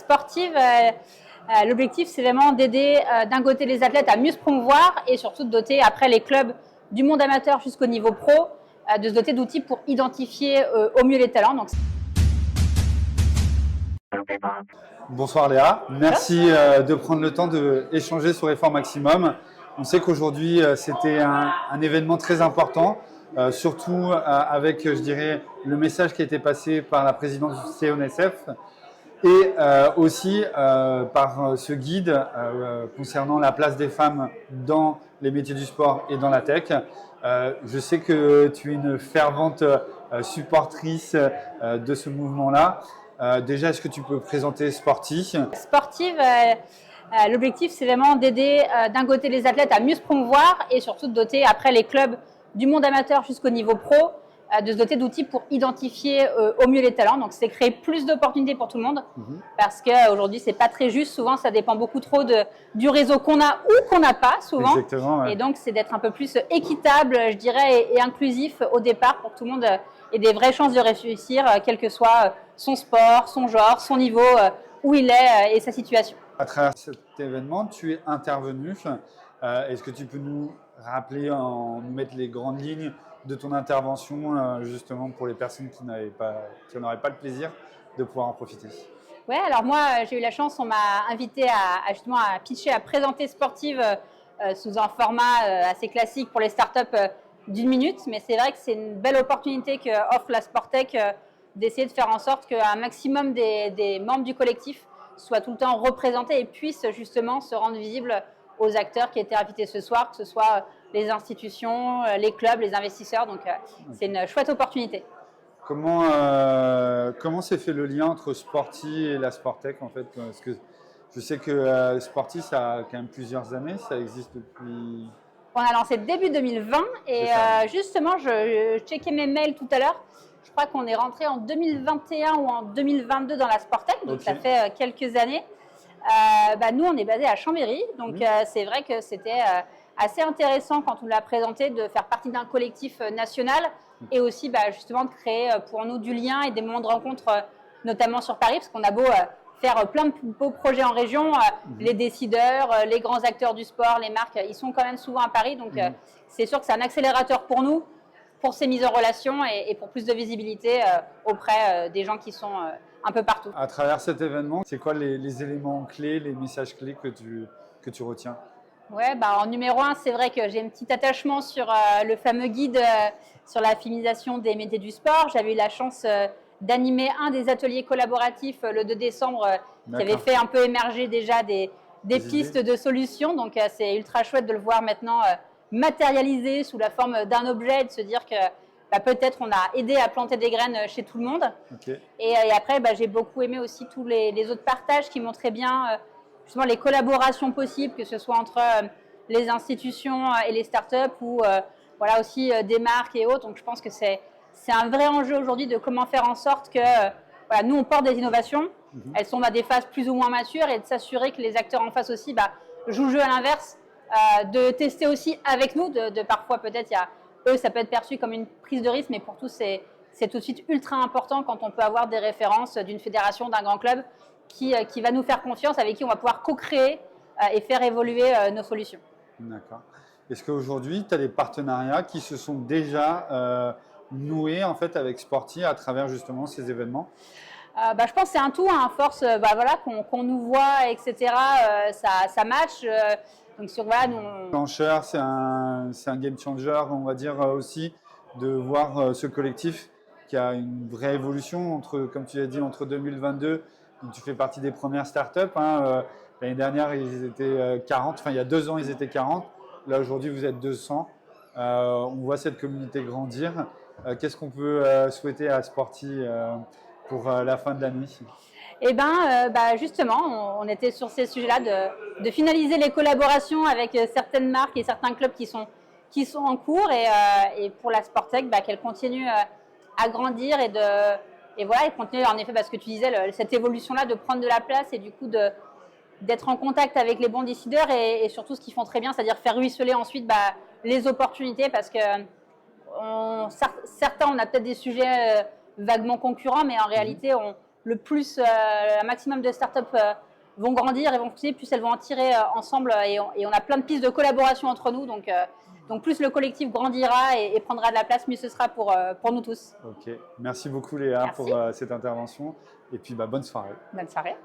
sportive, l'objectif, c'est vraiment d'aider d'un côté les athlètes à mieux se promouvoir et surtout de doter après les clubs du monde amateur jusqu'au niveau pro, de se doter d'outils pour identifier au mieux les talents. Donc, bonsoir Léa, merci de prendre le temps d'échanger sur Effort Maximum. On sait qu'aujourd'hui c'était un événement très important, surtout avec, je dirais, le message qui a été passé par la présidente du CNSF et aussi par ce guide concernant la place des femmes dans les métiers du sport et dans la tech. Je sais que tu es une fervente supportrice de ce mouvement-là. Déjà, est-ce que tu peux présenter Sporty? Sportive, l'objectif, c'est vraiment d'aider d'un côté les athlètes à mieux se promouvoir et surtout de doter après les clubs du monde amateur jusqu'au niveau pro, de se doter d'outils pour identifier au mieux les talents. Donc, c'est créer plus d'opportunités pour tout le monde parce qu'aujourd'hui, c'est pas très juste. Souvent, ça dépend beaucoup trop du réseau qu'on a ou qu'on n'a pas souvent. Exactement, ouais. Et donc, c'est d'être un peu plus équitable, je dirais, et inclusif au départ pour que tout le monde ait des vraies chances de réussir, quel que soit son sport, son genre, son niveau, où il est et sa situation. À travers cet événement, tu es intervenu. Est-ce que tu peux nous rappeler, nous mettre les grandes lignes de ton intervention, justement pour les personnes qui n'auraient pas le plaisir de pouvoir en profiter? Ouais, alors moi, j'ai eu la chance, on m'a invité justement à pitcher, à présenter Sportive sous un format assez classique pour les startups d'1 minute. Mais c'est vrai que c'est une belle opportunité qu'offre la Sportech d'essayer de faire en sorte qu'un maximum des membres du collectif soient tout le temps représentés et puissent justement se rendre visibles aux acteurs qui étaient invités ce soir, que ce soit les institutions, les clubs, les investisseurs. Donc, c'est une chouette opportunité. Comment s'est fait le lien entre Sporty et la Sportech en fait? Parce que je sais que Sporty, ça a quand même plusieurs années, ça existe depuis… On a lancé début 2020 et justement, je checkais mes mails tout à l'heure. Je crois qu'on est rentré en 2021 ou en 2022 dans la Sportech, donc ça fait quelques années. Nous, on est basé à Chambéry, donc c'est vrai que c'était assez intéressant quand on l'a présenté de faire partie d'un collectif national et aussi justement de créer pour nous du lien et des moments de rencontre, notamment sur Paris, parce qu'on a beau faire plein de beaux projets en région, les décideurs, les grands acteurs du sport, les marques, ils sont quand même souvent à Paris, donc c'est sûr que c'est un accélérateur pour nous, pour ces mises en relation et pour plus de visibilité auprès des gens qui sont un peu partout. À travers cet événement, c'est quoi les éléments clés, les messages clés que tu retiens? Ouais, en numéro 1, c'est vrai que j'ai un petit attachement sur le fameux guide sur la féminisation des métiers du sport. J'avais eu la chance d'animer un des ateliers collaboratifs le 2 décembre qui avait fait un peu émerger déjà des pistes de solutions. Donc, c'est ultra chouette de le voir maintenant matérialisé sous la forme d'un objet et de se dire que peut-être on a aidé à planter des graines chez tout le monde. Okay. Et après, j'ai beaucoup aimé aussi tous les autres partages qui montraient bien justement les collaborations possibles, que ce soit entre les institutions et les startups ou voilà aussi des marques et autres. Donc je pense que c'est un vrai enjeu aujourd'hui de comment faire en sorte que voilà, nous on porte des innovations, elles sont à des phases plus ou moins matures et de s'assurer que les acteurs en face aussi jouent le jeu à l'inverse, de tester aussi avec nous, de parfois peut-être eux ça peut être perçu comme une prise de risque, mais pour tous c'est tout de suite ultra important quand on peut avoir des références d'une fédération, d'un grand club qui va nous faire confiance, avec qui on va pouvoir co-créer et faire évoluer nos solutions. D'accord. Est-ce qu'aujourd'hui, tu as des partenariats qui se sont déjà noués en fait, avec Sporty à travers justement ces événements? Je pense que c'est un tout, à force voilà, qu'on nous voit, etc. Ça match. Donc sur voilà, nous. C'est un game changer, on va dire aussi, de voir ce collectif qui a une vraie évolution comme tu l'as dit, entre 2022. Donc, tu fais partie des premières startups. L'année dernière, ils étaient 40. Enfin, il y a 2 ans, ils étaient 40. Là, aujourd'hui, vous êtes 200. On voit cette communauté grandir. Qu'est-ce qu'on peut souhaiter à Sporty pour la fin de l'année? Justement, on était sur ces sujets-là de finaliser les collaborations avec certaines marques et certains clubs qui sont en cours et pour la Sportech, qu'elle continue à grandir et voilà, et continuer en effet, ce que tu disais, cette évolution-là de prendre de la place et du coup d'être en contact avec les bons décideurs et surtout ce qu'ils font très bien, c'est-à-dire faire ruisseler ensuite les opportunités parce que certains, on a peut-être des sujets vaguement concurrents, mais en réalité, le plus, un maximum de startups vont grandir et vont fonctionner, plus elles vont en tirer ensemble et on a plein de pistes de collaboration entre nous. Donc plus le collectif grandira et prendra de la place, mieux ce sera pour nous tous. Ok, merci beaucoup Léa Merci. pour cette intervention et puis bonne soirée. Bonne soirée.